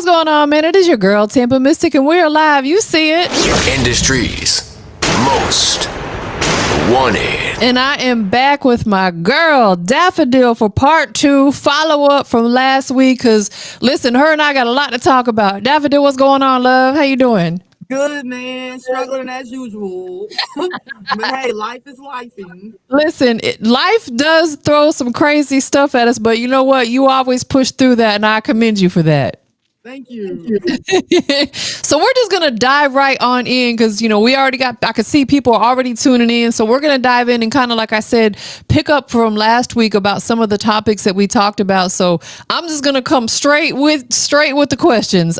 what's going on, man? It is your girl, TampaMystic, and we're live. You see it. Industry's most wanted. And I am back with my girl, DaphoDILL, for part 2, follow-up from last week. Because, listen, her and I got a lot to talk about. DaphoDILL, what's going on, love? How you doing? Good, man. Struggling as usual. But hey, life is lifing. Listen, life does throw some crazy stuff at us, but you know what? You always push through that, and I commend you for that. Thank you. So we're just going to dive right on in because, you know, I could see people are already tuning in. So we're going to dive in and kind of, like I said, pick up from last week about some of the topics that we talked about. So I'm just going to come straight with the questions.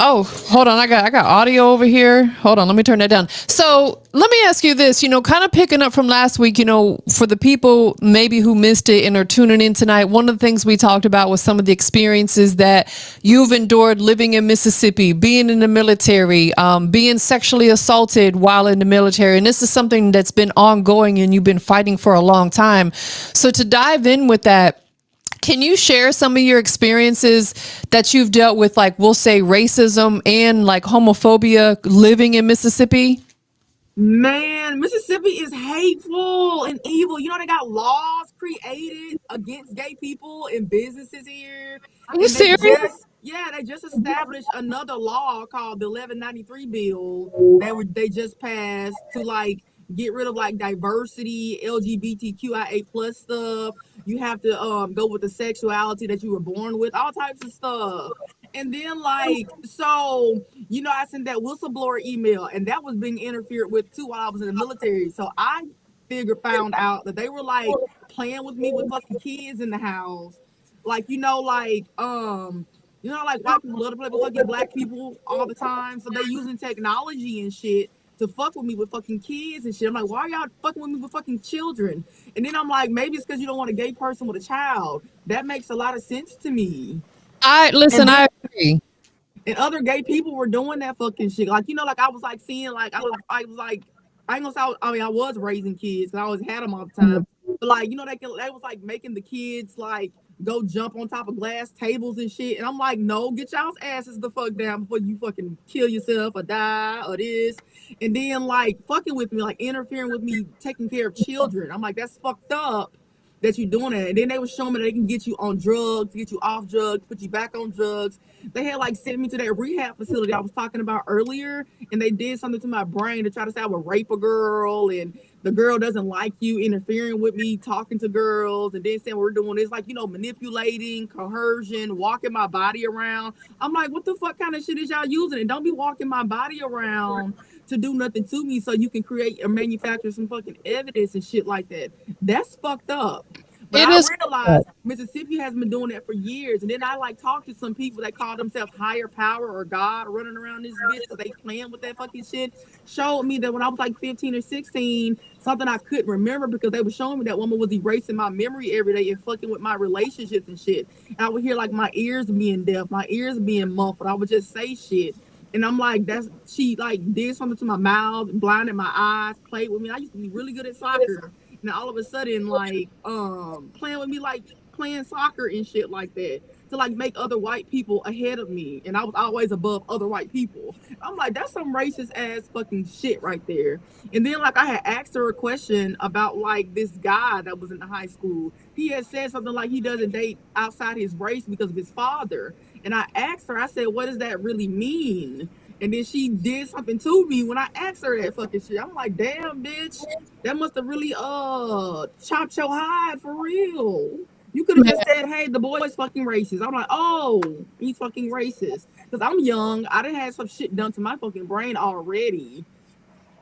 Oh, hold on. I got audio over here. Hold on. Let me turn that down. So let me ask you this, you know, kind of picking up from last week, you know, for the people maybe who missed it and are tuning in tonight, one of the things we talked about was some of the experiences that you've endured living in Mississippi, being in the military, being sexually assaulted while in the military. And this is something that's been ongoing and you've been fighting for a long time. So to dive in with that, can you share some of your experiences that you've dealt with, like, we'll say racism and like homophobia living in Mississippi? Man, Mississippi is hateful and evil. You know, they got laws created against gay people in businesses here. Are you serious? They just established another law called the 1193 bill they just passed to like get rid of like diversity, LGBTQIA plus stuff. You have to go with the sexuality that you were born with, all types of stuff. And then like, so, you know, I sent that whistleblower email and that was being interfered with too while I was in the military. So I found out that they were like playing with me with fucking kids in the house. Like, like white people love to play with fucking black people all the time. So they using technology and shit to fuck with me with fucking kids and shit. I'm like, why are y'all fucking with me with fucking children? And then I'm like, maybe it's because you don't want a gay person with a child. That makes a lot of sense to me. I agree. And other gay people were doing that fucking shit. Like, you know, like I was like seeing, like, I was like, I ain't gonna say, I was raising kids because I always had them all the time. But like, you know, they was like making the kids like go jump on top of glass tables and shit. And I'm like, no, get y'all's asses the fuck down before you fucking kill yourself or die or this. And then like fucking with me, like interfering with me, taking care of children. I'm like, that's fucked up that you're doing it. And then they were showing me that they can get you on drugs, get you off drugs, put you back on drugs. They had like sent me to that rehab facility I was talking about earlier, and they did something to my brain to try to say I would rape a girl, and the girl doesn't like you interfering with me, talking to girls, and then saying we're doing this, like, you know, manipulating, coercion, walking my body around. I'm like, what the fuck kind of shit is y'all using? And don't be walking my body around to do nothing to me so you can create or manufacture some fucking evidence and shit like that. That's fucked up. But I realized Mississippi has been doing that for years. And then I like talked to some people that call themselves higher power or God running around this bitch because they playing with that fucking shit. Showed me that when I was like 15 or 16, something I couldn't remember because they were showing me that woman was erasing my memory every day and fucking with my relationships and shit. And I would hear like my ears being deaf, my ears being muffled. I would just say shit. And I'm like, she like did something to my mouth, blinded my eyes, played with me. I used to be really good at soccer. And all of a sudden, like, playing with me, like playing soccer and shit like that to like make other white people ahead of me. And I was always above other white people. I'm like, that's some racist ass fucking shit right there. And then like I had asked her a question about like this guy that was in the high school. He had said something like he doesn't date outside his race because of his father. And I asked her, I said, what does that really mean? And then she did something to me when I asked her that fucking shit. I'm like, damn, bitch, that must have really chopped your hide for real. You could have just said, hey, the boy's fucking racist. I'm like, oh, he's fucking racist. Because I'm young. I done had some shit done to my fucking brain already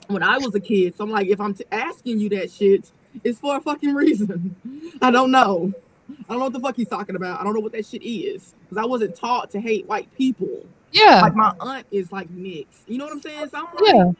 when I was a kid. So I'm like, if I'm asking you that shit, it's for a fucking reason. I don't know. I don't know what the fuck he's talking about. I don't know what that shit is. Because I wasn't taught to hate white people. Yeah. Like my aunt is like mixed. You know what I'm saying? So I'm like,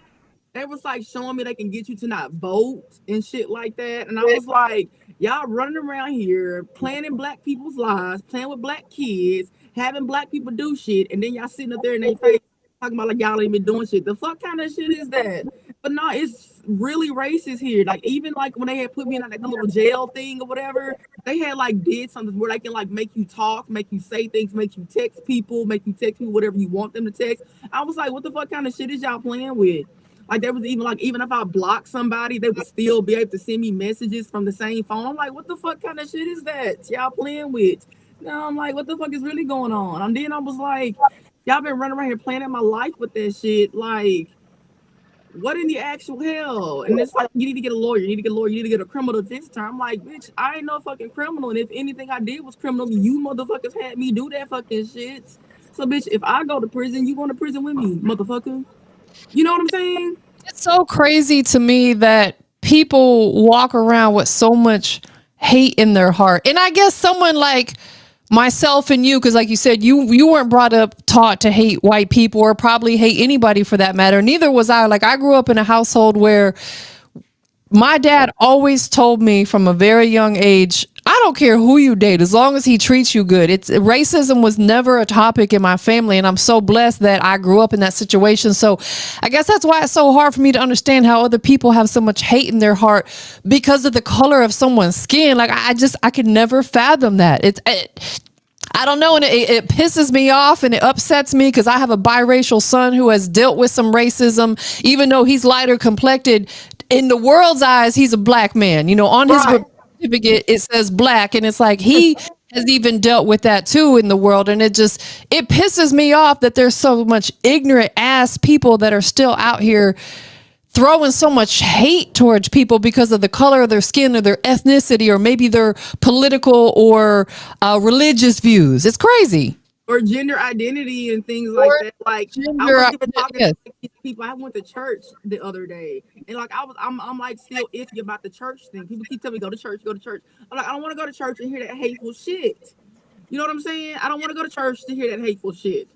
they was like showing me they can get you to not vote and shit like that. And I was like, y'all running around here, playing in black people's lives, playing with black kids, having black people do shit. And then y'all sitting up there in their face talking about like y'all ain't been doing shit. The fuck kind of shit is that? But no, it's really racist here. Like even like when they had put me in like the little jail thing or whatever, they had like did something where they can like make you talk, make you say things, make you text people whatever you want them to text. I was like, what the fuck kind of shit is y'all playing with? Like there was even like even if I blocked somebody, they would still be able to send me messages from the same phone. I'm like, what the fuck kind of shit is that y'all playing with? Now I'm like, what the fuck is really going on? And then I was like, y'all been running around here planning my life with that shit. Like, what in the actual hell? And it's like, you need to get a lawyer, you need to get a lawyer, you need to get a criminal defense attorney. I'm like, bitch, I ain't no fucking criminal. And if anything I did was criminal, you motherfuckers had me do that fucking shit. So, bitch, if I go to prison, you going to prison with me, motherfucker. You know what I'm saying? It's so crazy to me that people walk around with so much hate in their heart. And I guess someone like myself and you, because like you said, you weren't brought up taught to hate white people or probably hate anybody for that matter. Neither was I. Like I grew up in a household where my dad always told me from a very young age, I don't care who you date as long as he treats you good. It's racism was never a topic in my family, and I'm so blessed that I grew up in that situation. So I guess that's why it's so hard for me to understand how other people have so much hate in their heart because of the color of someone's skin. Like I could never fathom that. I don't know, and it pisses me off and it upsets me because I have a biracial son who has dealt with some racism, even though he's lighter complected. In the world's eyes, he's a black man. You know, on his certificate, it says black, and it's like he has even dealt with that too in the world, and it pisses me off that there's so much ignorant ass people that are still out here throwing so much hate towards people because of the color of their skin or their ethnicity or maybe their political or religious views. It's crazy. Or gender identity and things like that. Like I was even talking to these people. I went to church the other day, and like I'm like still iffy about the church thing. People keep telling me go to church, go to church. I'm like, I don't want to go to church and hear that hateful shit. You know what I'm saying? I don't want to go to church to hear that hateful shit.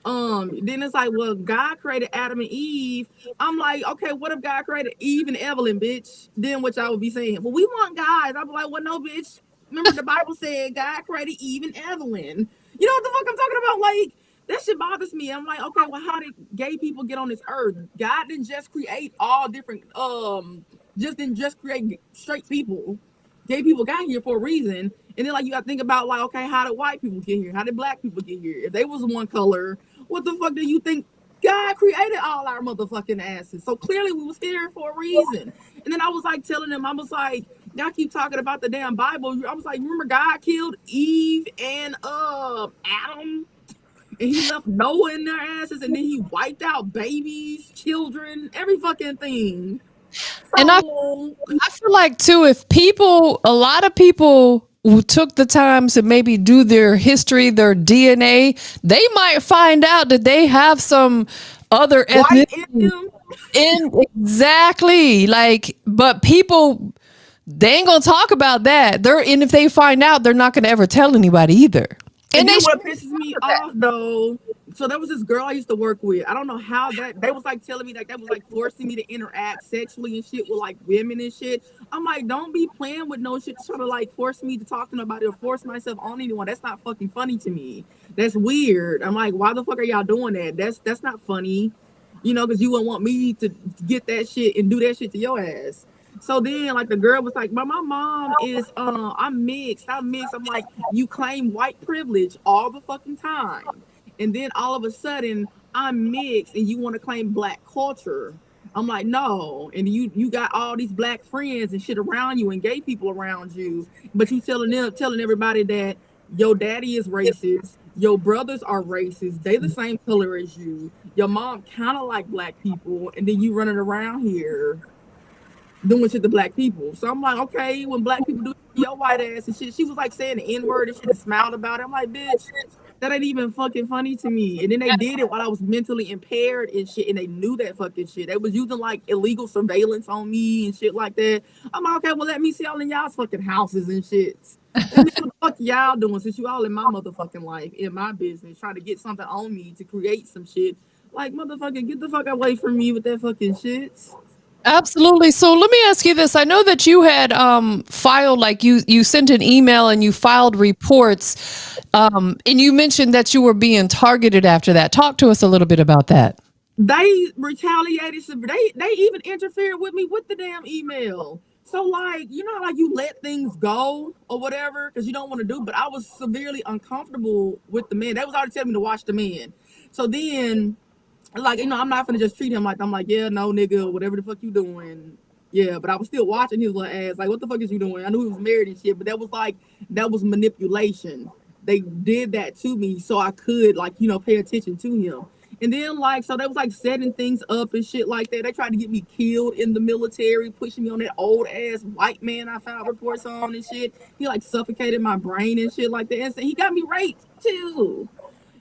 Then it's like, well, God created Adam and Eve. I'm like, okay, what if God created Eve and Evelyn, bitch? Then what y'all would be saying? Well, we want guys. I'm like, well, no, bitch. Remember the Bible said God created Eve and Evelyn. You know what the fuck I'm talking about? Like, that shit bothers me. I'm like, okay, well, how did gay people get on this earth? God didn't just create all different, didn't just create straight people. Gay people got here for a reason. And then, like, you got to think about, like, okay, how did white people get here? How did black people get here? If they was one color, what the fuck do you think God created all our motherfucking asses? So clearly we was here for a reason. And then I was, like, telling them, I was like, y'all keep talking about the damn Bible. I was like, remember God killed Eve and Adam? And he left Noah in their asses, and then he wiped out babies, children, every fucking thing. So, and I feel like too, if a lot of people who took the time to maybe do their history, their DNA, they might find out that they have some other ethnicity. Exactly. Like, but people, they ain't gonna talk about that. And if they find out, they're not gonna ever tell anybody either. And then what pisses me off though, so there was this girl I used to work with. I don't know how they was like telling me like that was like forcing me to interact sexually and shit with like women and shit. I'm like, don't be playing with no shit to try to like force me to talk to nobody or force myself on anyone. That's not fucking funny to me. That's weird. I'm like, why the fuck are y'all doing that? That's not funny. You know, because you wouldn't want me to get that shit and do that shit to your ass. So then, like, the girl was like, but my mom is, I'm mixed. I'm like, you claim white privilege all the fucking time. And then all of a sudden, I'm mixed and you want to claim black culture. I'm like, no. And you got all these black friends and shit around you and gay people around you. But you telling everybody that your daddy is racist. Your brothers are racist. They the same color as you. Your mom kind of like black people. And then you running around here doing shit to black people. So I'm like, okay, when black people do your white ass and shit, she was like saying the N-word and shit and smiled about it. I'm like, bitch, that ain't even fucking funny to me. And then they did it while I was mentally impaired and shit, and they knew that fucking shit. They was using like illegal surveillance on me and shit like that. I'm like, okay, well, let me see all in y'all's fucking houses and shit. Let me see what the fuck y'all doing since you all in my motherfucking life, in my business, trying to get something on me to create some shit. Like, motherfucker, get the fuck away from me with that fucking shit. Absolutely. So let me ask you this. I know that you had filed, like you sent an email and you filed reports, and you mentioned that you were being targeted after that. Talk to us a little bit about that. They retaliated. They even interfered with me with the damn email. So like, you know, like you let things go or whatever because you don't want to do. But I was severely uncomfortable with the man. They was already telling me to watch the man. So then, like, you know, I'm not gonna just treat him like I'm like, yeah, no, nigga, whatever the fuck you doing. Yeah, but I was still watching his little ass. Like, what the fuck is you doing? I knew he was married and shit, but that was manipulation. They did that to me so I could like, you know, pay attention to him. And then like, so they was like setting things up and shit like that. They tried to get me killed in the military, pushing me on that old ass white man I filed reports on and shit. He like suffocated my brain and shit like that. And so he got me raped too.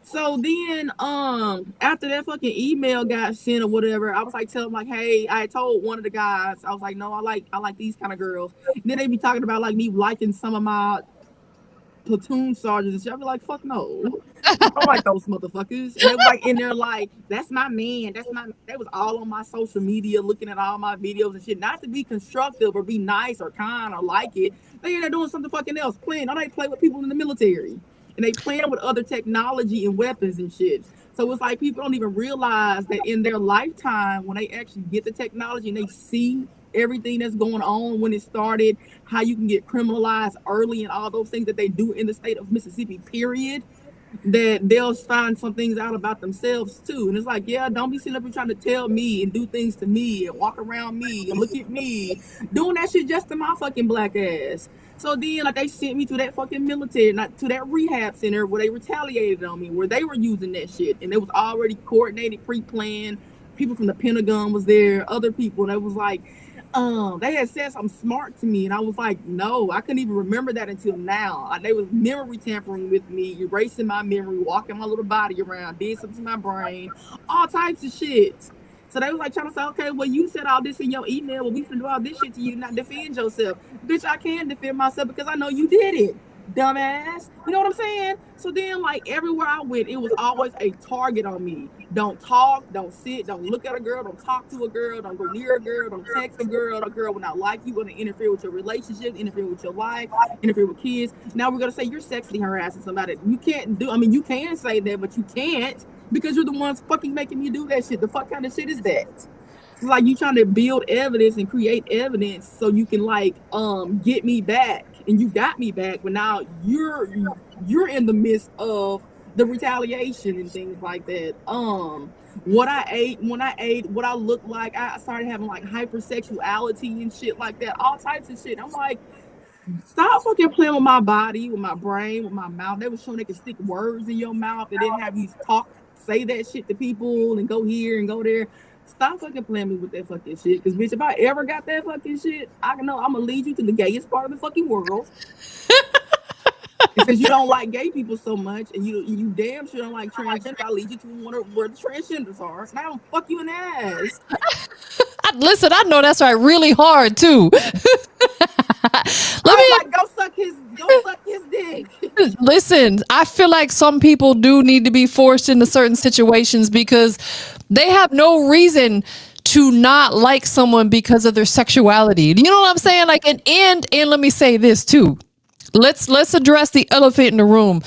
So then, after that fucking email got sent or whatever, I was like telling him like, hey, I told one of the guys, I was like, no, I like these kind of girls. And then they be talking about like me liking some of my platoon sergeants and shit. I be like, fuck no. I don't like those motherfuckers. And they was like in there like, that's my man. They was all on my social media looking at all my videos and shit. Not to be constructive or be nice or kind or like it. They in there doing something fucking else, playing. I don't play with people in the military. And they playing with other technology and weapons and shit. So it's like people don't even realize that in their lifetime, when they actually get the technology and they see everything that's going on when it started, how you can get criminalized early and all those things that they do in the state of Mississippi, period, that they'll find some things out about themselves too. And it's like, yeah, don't be sitting up and trying to tell me and do things to me and walk around me and look at me, doing that shit just to my fucking black ass. So then, like, they sent me to that fucking military, not to that rehab center where they retaliated on me, where they were using that shit, and it was already coordinated, pre-planned. People from the Pentagon was there, other people, and it was like, they had said something smart to me, and I was like, no, I couldn't even remember that until now. They was memory tampering with me, erasing my memory, walking my little body around, did something to my brain, all types of shit. So they was like trying to say, okay, well, you said all this in your email. Well, we finna do all this shit to you, not defend yourself. Bitch, I can defend myself because I know you did it, dumbass. You know what I'm saying? So then, like, everywhere I went, it was always a target on me. Don't talk, don't sit, don't look at a girl, don't talk to a girl, don't go near a girl, don't text a girl. A girl will not like you, going to interfere with your relationship, interfere with your life, interfere with kids. Now we're going to say you're sexually harassing somebody. You can't do, I mean, you can say that, but you can't because you're the ones fucking making me do that shit. The fuck kind of shit is that? It's like you trying to build evidence and create evidence so you can like get me back, and you got me back, but now you're in the midst of the retaliation and things like that. What I ate, when I ate, what I looked like, I started having like hypersexuality and shit like that, all types of shit. I'm like, stop fucking playing with my body, with my brain, with my mouth. They was showing they could stick words in your mouth and then have you say that shit to people and go here and go there. Stop fucking playing me with that fucking shit. Cause bitch, if I ever got that fucking shit, I know I'm gonna lead you to the gayest part of the fucking world. Because you don't like gay people so much, and you damn sure don't like transgender, I'll lead you to where the transgenders are. And I don't fuck you in the ass. Listen, I know that's right, really hard too. Let me Like, go suck his dick. listen. I feel like some people do need to be forced into certain situations because they have no reason to not like someone because of their sexuality. You know what I'm saying? Like, and let me say this too. Let's address the elephant in the room.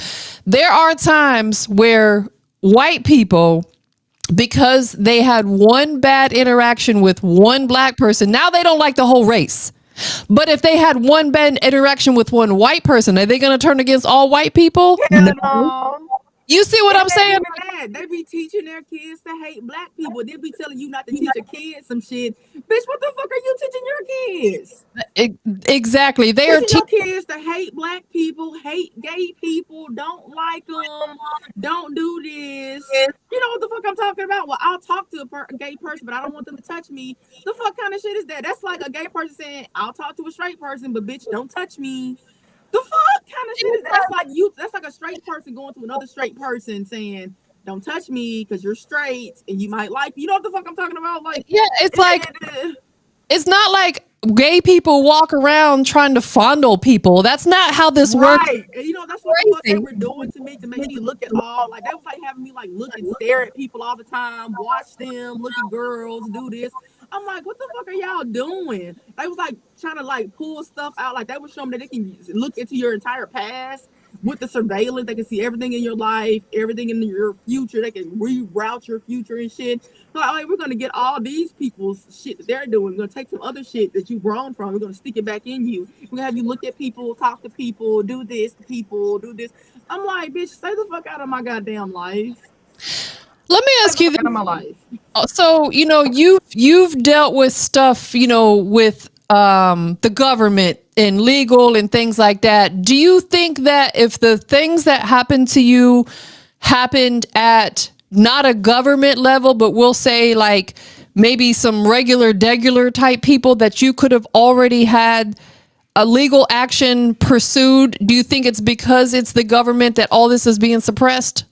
There are times where white people, because they had one bad interaction with one black person, now they don't like the whole race. But if they had one bad interaction with one white person, are they going to turn against all white people? No. You see what I'm saying? They be teaching their kids to hate black people. They be telling you not to teach your kids some shit. Bitch, what the fuck are you teaching your kids? Exactly. They are teaching your kids to hate black people, hate gay people, don't like them, don't do this. You know what the fuck I'm talking about? Well, I'll talk to a gay person, but I don't want them to touch me. The fuck kind of shit is that? That's like a gay person saying, I'll talk to a straight person, but bitch, don't touch me. The fuck kind of shit is that? That's like a straight person going to another straight person saying, don't touch me because you're straight and you might like me. You know what the fuck I'm talking about? Like, yeah, it's like, it's not like gay people walk around trying to fondle people. That's not how this works. Right. And you know, that's what the fuck they were doing to me, to make me look at all, like, they was like having me like look and stare at people all the time, watch them, look at girls, do this. I'm like, what the fuck are y'all doing? They was like trying to like pull stuff out, like they were showing me that they can look into your entire past, with the surveillance, they can see everything in your life, everything in your future. They can reroute your future and shit. So like, we're gonna get all these people's shit that they're doing. We're gonna take some other shit that you've grown from. We're gonna stick it back in you. We're gonna have you look at people, talk to people, do this to people, do this. I'm like, bitch, stay the fuck out of my goddamn life. Let me ask you Out this. of my life. So, you've dealt with stuff, with the government and legal and things like that. Do you think that if the things that happened to you happened at not a government level, but we'll say like maybe some regular type people, that you could have already had a legal action pursued? Do you think it's because it's the government that all this is being suppressed?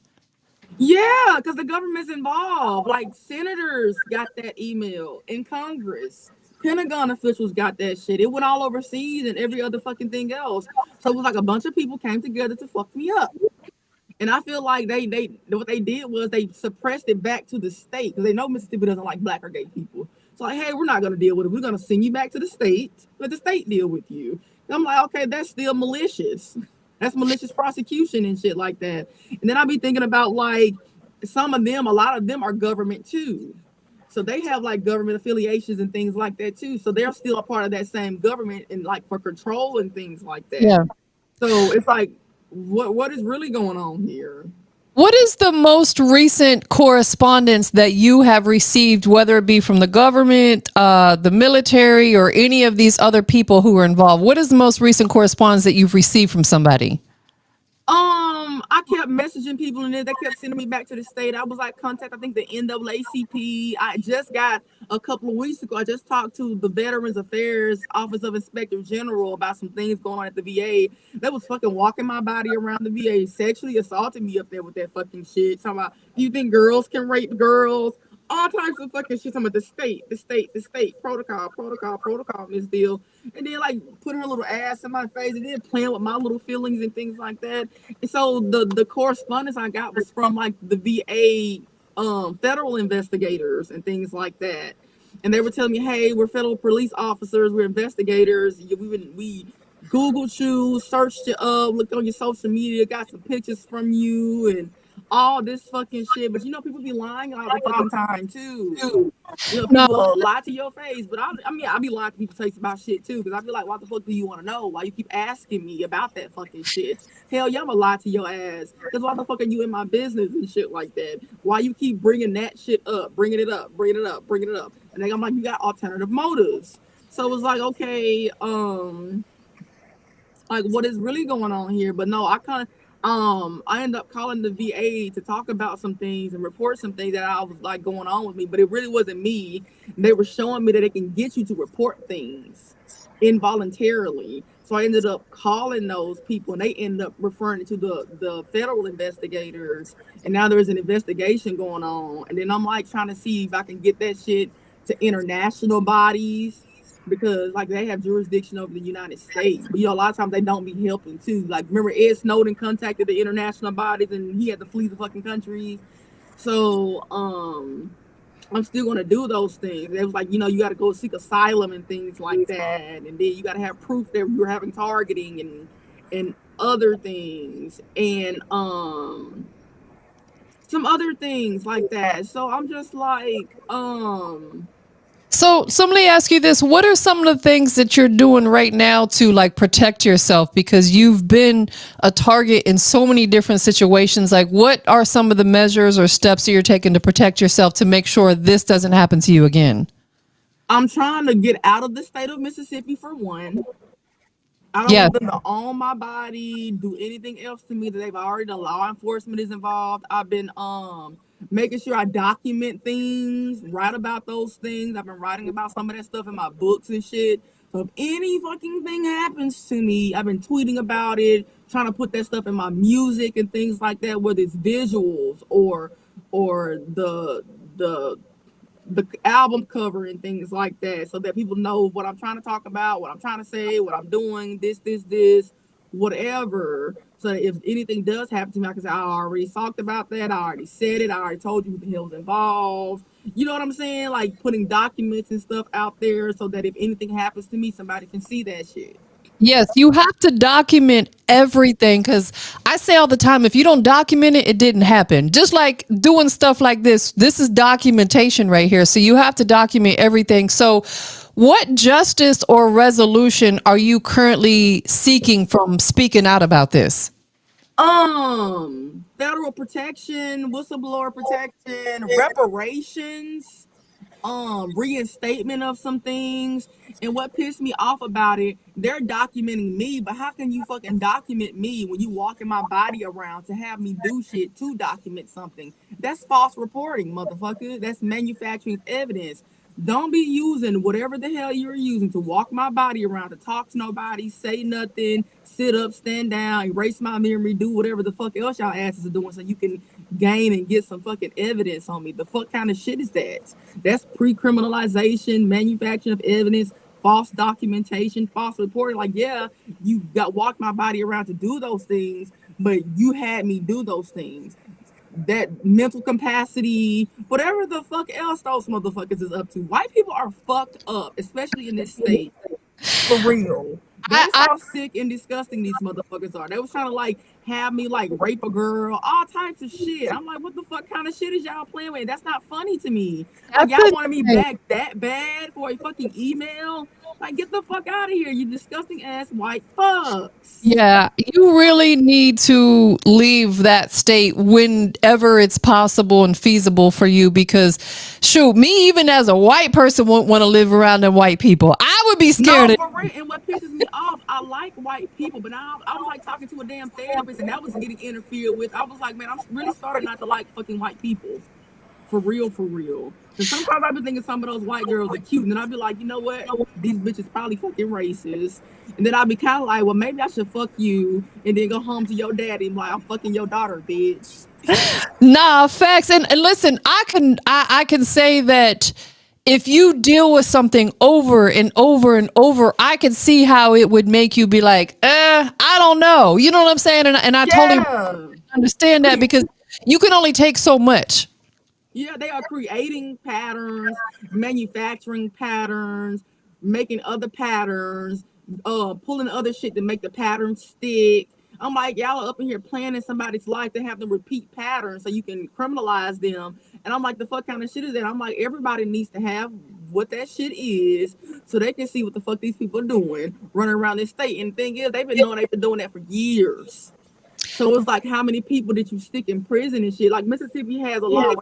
Yeah, because the government's involved. Like senators got that email in Congress. Pentagon officials got that shit. It went all overseas and every other fucking thing else. So it was like a bunch of people came together to fuck me up. And I feel like they what they did was they suppressed it back to the state because they know Mississippi doesn't like black or gay people. So like, hey, we're not gonna deal with it. We're gonna send you back to the state. Let the state deal with you. And I'm like, okay, that's still malicious. That's malicious prosecution and shit like that. And then I'll be thinking about like some of them, a lot of them are government too. So they have like government affiliations and things like that too. So they're still a part of that same government and like for control and things like that. Yeah. So it's like, what is really going on here? What is the most recent correspondence that you have received, whether it be from the government, the military, or any of these other people who are involved? What is the most recent correspondence that you've received from somebody? I kept messaging people and they kept sending me back to the state. I was like, contact, I think the NAACP. I just got a couple of weeks ago, I just talked to the Veterans Affairs Office of Inspector General about some things going on at the VA. They was fucking walking my body around the VA, sexually assaulting me up there with that fucking shit. Talking about, do you think girls can rape girls? All types of fucking shit. Talking about the state, protocol, Miss Deal. And then like putting her little ass in my face and then playing with my little feelings and things like that. And so the correspondence I got was from like the VA federal investigators and things like that. And they were telling me, hey, we're federal police officers, we're investigators. We Googled you, searched you up, looked on your social media, got some pictures from you and all this fucking shit. But people be lying all the fucking time too. No. People lie to your face, but I be lying to people's face about shit too, because I be like, what the fuck do you want to know? Why you keep asking me about that fucking shit? Hell, y'all gonna lie to your ass, because why the fuck are you in my business and shit like that? Why you keep bringing that shit up, bringing it up? And then I'm like, you got alternative motives. So it was like, okay, like what is really going on here? But no, I ended up calling the VA to talk about some things and report some things that I was like going on with me, but it really wasn't me. They were showing me that it can get you to report things involuntarily. So I ended up calling those people and they ended up referring it to the federal investigators. And now there's an investigation going on. And then I'm like trying to see if I can get that shit to international bodies, because like they have jurisdiction over the United States. But a lot of times they don't be helping too. Like remember Ed Snowden contacted the international bodies and he had to flee the fucking country. So I'm still gonna do those things. It was like, you gotta go seek asylum and things like that. And then you gotta have proof that you're having targeting and other things. And some other things like that. So I'm just like, So let me ask you this. What are some of the things that you're doing right now to like protect yourself? Because you've been a target in so many different situations. Like what are some of the measures or steps that you're taking to protect yourself to make sure this doesn't happen to you again? I'm trying to get out of the state of Mississippi for one. I don't want them to own my body, do anything else to me that they've already done. Law enforcement is involved. I've been making sure I document things, write about those things. I've been writing about some of that stuff in my books and shit. So if any fucking thing happens to me, I've been tweeting about it, trying to put that stuff in my music and things like that, whether it's visuals or the album cover and things like that, so that people know what I'm trying to talk about, what I'm trying to say, what I'm doing, this, whatever. So if anything does happen to me, I can say, I already talked about that, I already said it, I already told you who the hell's involved. You know what I'm saying? Like putting documents and stuff out there so that if anything happens to me, somebody can see that shit. Yes, you have to document everything because I say all the time, if you don't document it, it didn't happen. Just like doing stuff like this is documentation right here. So you have to document everything. So, what justice or resolution are you currently seeking from speaking out about this? Federal protection, whistleblower protection, reparations, reinstatement of some things. And what pissed me off about it, they're documenting me, but how can you fucking document me when you walking my body around to have me do shit to document something? That's false reporting, motherfucker. That's manufacturing evidence. Don't be using whatever the hell you're using to walk my body around, to talk to nobody, say nothing, sit up, stand down, erase my memory, do whatever the fuck else y'all asses are doing so you can gain and get some fucking evidence on me. The fuck kind of shit is that? That's pre-criminalization, manufacturing of evidence, false documentation, false reporting. Like, yeah, you got walked my body around to do those things, but you had me do those things. That mental capacity, whatever the fuck else those motherfuckers is up to. White people are fucked up, especially in this state. For real. That's I how sick and disgusting these motherfuckers are. They was trying to like have me like rape a girl, all types of shit. I'm like, what the fuck kind of shit is y'all playing with? That's not funny to me. Like, that's y'all wanted me insane. back that bad for a fucking email? Like, get the fuck out of here, you disgusting ass white fucks. Yeah, you really need to leave that state whenever it's possible and feasible for you because, shoot, me even as a white person wouldn't want to live around them white people. I would be No, scared of. for real. And what pisses me off, I like white people, but I was like talking to a damn therapist and that was getting interfered with. I was like, man, I'm really starting not to like fucking white people. For real, for real. Because sometimes I've been thinking some of those white girls are cute, and then I'd be like, you know what? These bitches probably fucking racist. And then I'd be kind of like, well, maybe I should fuck you, and then go home to your daddy and be like, I'm fucking your daughter, bitch. Nah, facts. And listen, I can say that if you deal with something over and over and over, I can see how it would make you be like, I don't know. You know what I'm saying? And I totally Yeah. understand that because you can only take so much. Yeah, they are creating patterns, manufacturing patterns, making other patterns, pulling other shit to make the pattern stick. I'm like, y'all are up in here planning somebody's life to have them repeat patterns so you can criminalize them. And I'm like, the fuck kind of shit is that? I'm like, everybody needs to have what that shit is so they can see what the fuck these people are doing running around this state. And the thing is, they've been doing that for years. So it's like, how many people did you stick in prison and shit? Like Mississippi has a law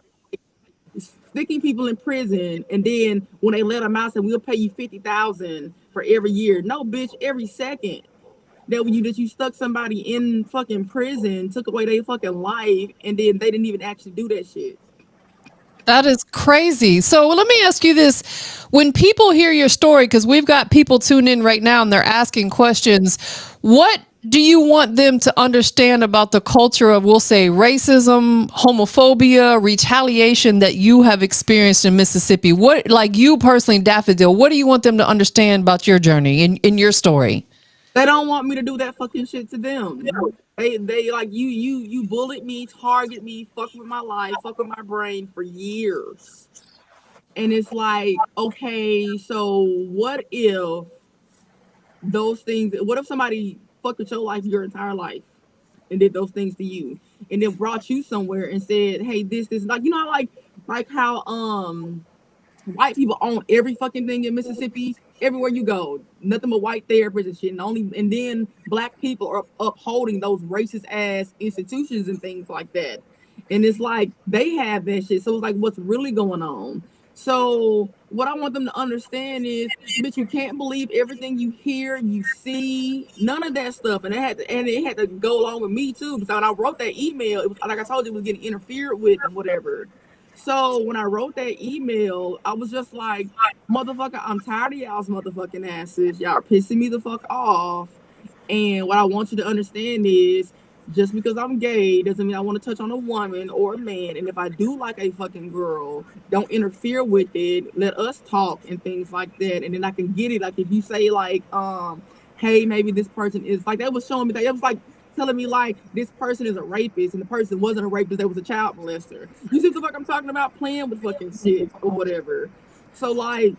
sticking people in prison, and then when they let them out, say we'll pay you 50,000 for every year. No, bitch, every second that you stuck somebody in fucking prison, took away their fucking life, and then they didn't even actually do that shit. That is crazy. So let me ask you this. When people hear your story, because we've got people tuned in right now and they're asking questions, what do you want them to understand about the culture of, we'll say, racism, homophobia, retaliation that you have experienced in Mississippi? What, like you personally, DaphoDILL, what do you want them to understand about your journey in your story? They don't want me to do that fucking shit to them. They like you bullied me, target me, fuck with my life, fuck with my brain for years. And it's like, okay, so what if those things, what if somebody fucked with your life your entire life and did those things to you and then brought you somewhere and said, hey, this, like, you know, like how white people own every fucking thing in Mississippi. Everywhere you go, nothing but white therapists and shit. And then black people are upholding those racist ass institutions and things like that. And it's like they have that shit. So it's like, what's really going on? So what I want them to understand is, bitch, you can't believe everything you hear, you see, none of that stuff. And it had to go along with me too. Because when I wrote that email, it was like I told you, it was getting interfered with and whatever. So when I wrote that email, I was just like, motherfucker, I'm tired of y'all's motherfucking asses. Y'all are pissing me the fuck off. And what I want you to understand is, just because I'm gay doesn't mean I want to touch on a woman or a man. And if I do like a fucking girl, don't interfere with it. Let us talk and things like that. And then I can get it. Like if you say like, hey, maybe this person is like, that was showing me that it was like telling me like this person is a rapist and the person wasn't a rapist, they was a child molester. You see what the fuck I'm talking about? Playing with fucking shit or whatever. So like,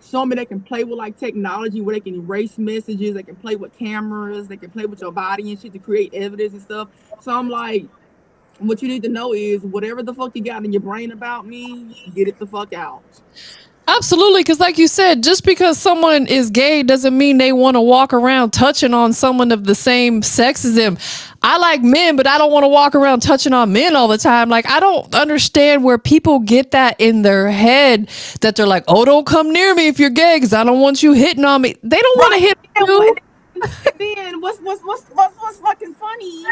show me they can play with like technology where they can erase messages, they can play with cameras, they can play with your body and shit to create evidence and stuff. So I'm like, what you need to know is whatever the fuck you got in your brain about me, get it the fuck out. Absolutely, because like you said, just because someone is gay doesn't mean they want to walk around touching on someone of the same sex as them. I like men, but I don't want to walk around touching on men all the time. Like, I don't understand where people get that in their head that they're like, oh, don't come near me if you're gay because I don't want you hitting on me. They don't want to hit you. And then what's fucking funny?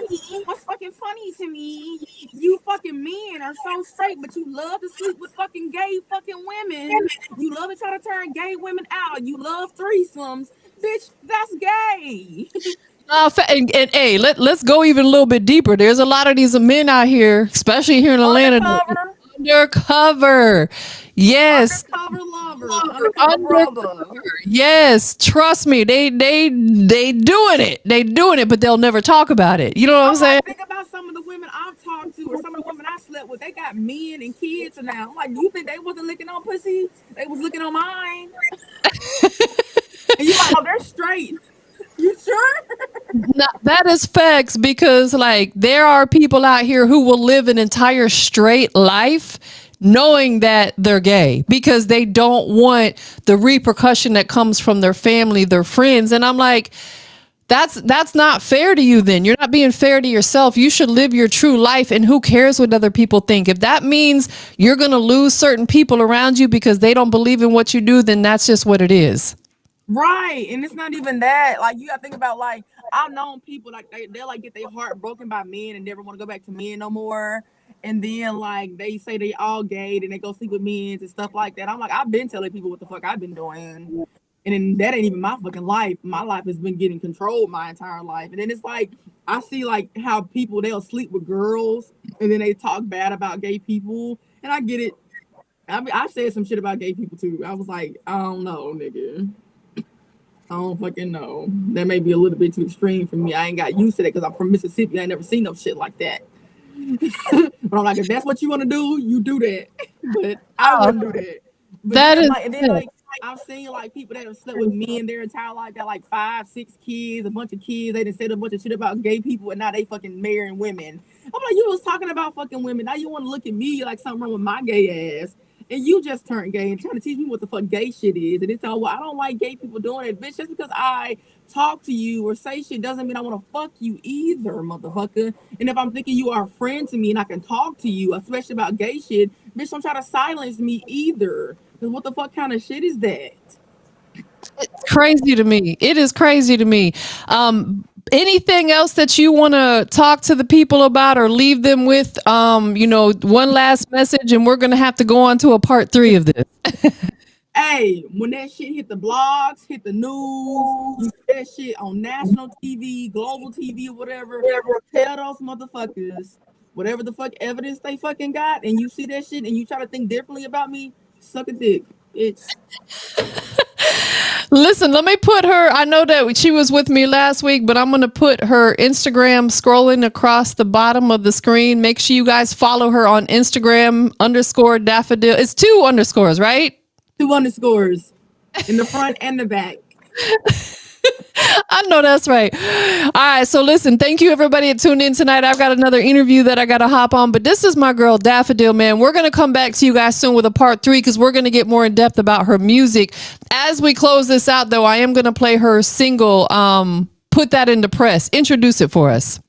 What's fucking funny to me? You fucking men are so straight, but you love to sleep with fucking gay fucking women. You love to try to turn gay women out. You love threesomes, bitch. That's gay. And hey, let's go even a little bit deeper. There's a lot of these men out here, especially here in Atlanta. Undercover. Yes. Undercover lover. Undercover brother. Yes. Trust me. They doing it. They doing it, but they'll never talk about it. You know what I'm saying? Think about some of the women I've talked to or some of the women I slept with. They got men and kids now. I'm like, you think they wasn't licking on pussy? They was looking on mine. And you like, oh, they're straight. You sure? No, that is facts, because like there are people out here who will live an entire straight life knowing that they're gay because they don't want the repercussion that comes from their family, their friends. And I'm like, that's not fair to you. Then you're not being fair to yourself. You should live your true life, and who cares what other people think? If that means you're going to lose certain people around you because they don't believe in what you do, then that's just what it is. Right. And it's not even that. Like, you gotta think about, like, I've known people like they'll like get their heart broken by men and never want to go back to men no more. And then like they say they all gay and they go sleep with men and stuff like that. I'm like, I've been telling people what the fuck I've been doing. And then that ain't even my fucking life. My life has been getting controlled my entire life. And then it's like I see like how people, they'll sleep with girls and then they talk bad about gay people. And I get it. I mean, I said some shit about gay people too. I was like, I don't know, nigga. I don't fucking know. That may be a little bit too extreme for me. I ain't got used to that because I'm from Mississippi. I ain't never seen no shit like that. But I'm like, if that's what you want to do, you do that. But I wouldn't do that. But that then, is like, and then like I've seen like people that have slept with men their entire life, got like 5, 6 kids, a bunch of kids. They done said a bunch of shit about gay people, and now they fucking marrying women. I'm like, you was talking about fucking women. Now you want to look at me like something wrong with my gay ass. And you just turned gay and trying to teach me what the fuck gay shit is. And it's all, well, I don't like gay people doing it. Bitch, just because I talk to you or say shit doesn't mean I want to fuck you either, motherfucker. And if I'm thinking you are a friend to me and I can talk to you, especially about gay shit, bitch, don't try to silence me either. Because what the fuck kind of shit is that? It's crazy to me. It is crazy to me. Anything else that you want to talk to the people about or leave them with? One last message, and we're going to have to go on to a part 3 of this. Hey, when that shit hit the blogs, hit the news, you see that shit on national TV, global TV, or whatever, tell those motherfuckers whatever the fuck evidence they fucking got, and you see that shit and you try to think differently about me, suck a dick. It's Listen, let me put her. I know that she was with me last week, but I'm going to put her Instagram scrolling across the bottom of the screen. Make sure you guys follow her on Instagram _DaphoDILL. It's 2 underscores, right? 2 underscores in the front and the back. I know that's right. All right. So listen, thank you everybody that tuned in tonight. I've got another interview that I got to hop on, but this is my girl DaphoDILL, man. We're going to come back to you guys soon with a part 3 because we're going to get more in depth about her music. As we close this out though, I am going to play her single, Put That in the Press. Introduce it for us.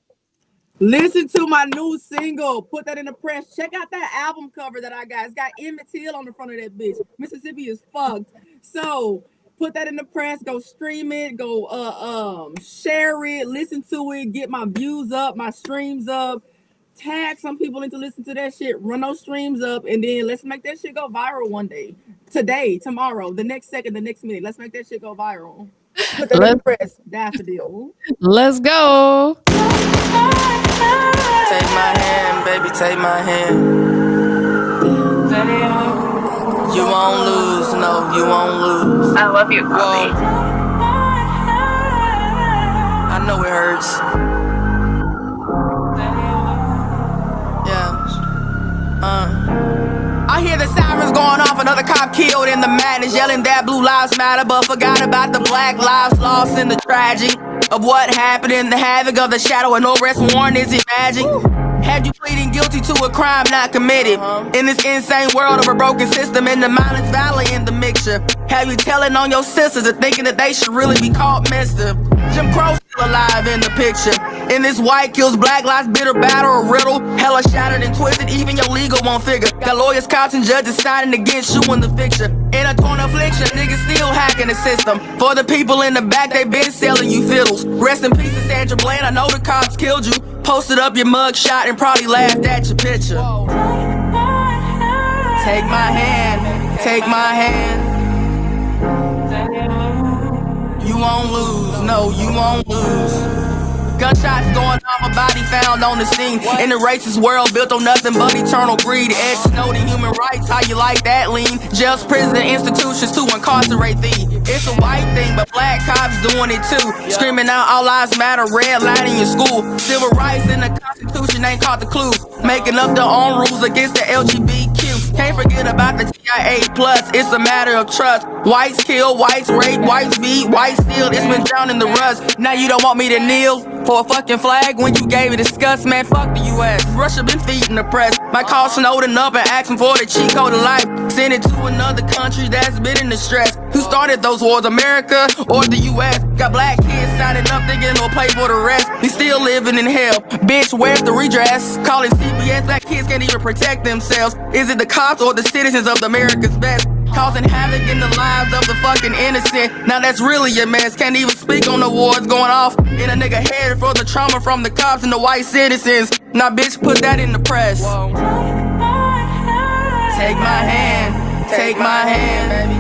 Listen to my new single, Put That in the Press. Check out that album cover that I got. It's got Emmett Till on the front of that bitch. Mississippi is fucked. So put that in the press, go stream it, go share it, listen to it, get my views up, my streams up, tag some people into listen to that shit, run those streams up, and then let's make that shit go viral one day. Today, tomorrow, the next second, the next minute. Let's make that shit go viral. Put that in the press, DaphoDILL. Let's go. Take my hand, baby, take my hand. You won't lose, no, you won't lose. I love you, Bobby. I know it hurts. Yeah. I hear the sirens going off off, another cop killed in the madness, yelling that blue lives matter, but forgot about the black lives lost in the tragedy of what happened in the havoc of the shadow, and no arrest warrant is imagined. Had you pleading guilty to a crime not committed in this insane world of a broken system, in the mindless valley in the mixture? Have you telling on your sisters and thinking that they should really be called mister? Jim Crow still alive in the picture. In this white kills black lives bitter battle, a riddle. Hella shattered and twisted, even your legal won't figure. Got lawyers, cops, and judges signing against you in the picture. In a torn affliction, niggas still hacking the system. For the people in the back, they been selling you fiddles. Rest in peace to Sandra Bland, I know the cops killed you. Posted up your mug shot and probably laughed at your picture. Take my hand, take my hand. You won't lose, no, you won't lose. Gunshots going on, a body found on the scene. In the racist world built on nothing but eternal greed. Ed Snowden, human rights, how you like that lean? Jails, prison, institutions to incarcerate thee. It's a white thing, but black cops doing it too. Screaming out all lives matter, redlining your school. Civil rights in the Constitution ain't caught the clue. Making up their own rules against the LGBTQ. Can't forget about the TIA+, it's a matter of trust. Whites kill, whites rape, whites beat, whites steal. It's been drowned in the rust. Now you don't want me to kneel for a fucking flag when you gave it disgust, man, fuck the US. Russia been feeding the press. Might call Snowden up and ask him for the cheat code of life. Send it to another country that's been in distress. Who started those wars, America or the US? Got black kids signing up thinking they'll play for the rest. We still living in hell. Bitch, where's the redress? Calling CPS, black kids can't even protect themselves. Is it the cops or the citizens of America's best? Causing havoc in the lives of the fucking innocent. Now that's really a mess. Can't even speak on the wars going off in a nigga head for the trauma from the cops and the white citizens. Now bitch, put that in the press. Whoa. Take my hand, take my hand, baby.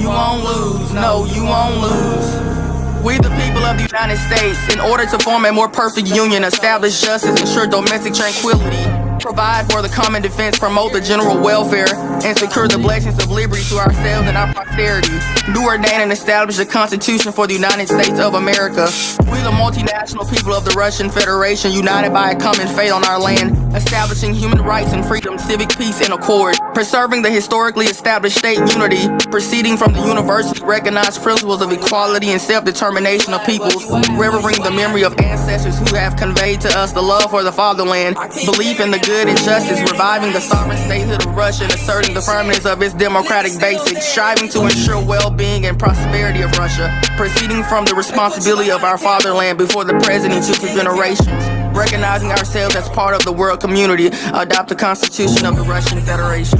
You won't lose, no, you won't lose. We the people of the United States, in order to form a more perfect union, establish justice, ensure domestic tranquility, provide for the common defense, promote the general welfare, and secure the blessings of liberty to ourselves and our posterity. Do ordain and establish the Constitution for the United States of America. We the multinational people of the Russian Federation, united by a common fate on our land, establishing human rights and freedom, civic peace and accord, preserving the historically established state unity, proceeding from the universally recognized principles of equality and self-determination of peoples, revering the memory of ancestors who have conveyed to us the love for the fatherland, belief in the good and justice, reviving the sovereign statehood of Russia and asserting the firmness of its democratic basics, striving to ensure well-being and prosperity of Russia, proceeding from the responsibility of our fatherland before the present and future generations, recognizing ourselves as part of the world community, adopt the Constitution of the Russian Federation.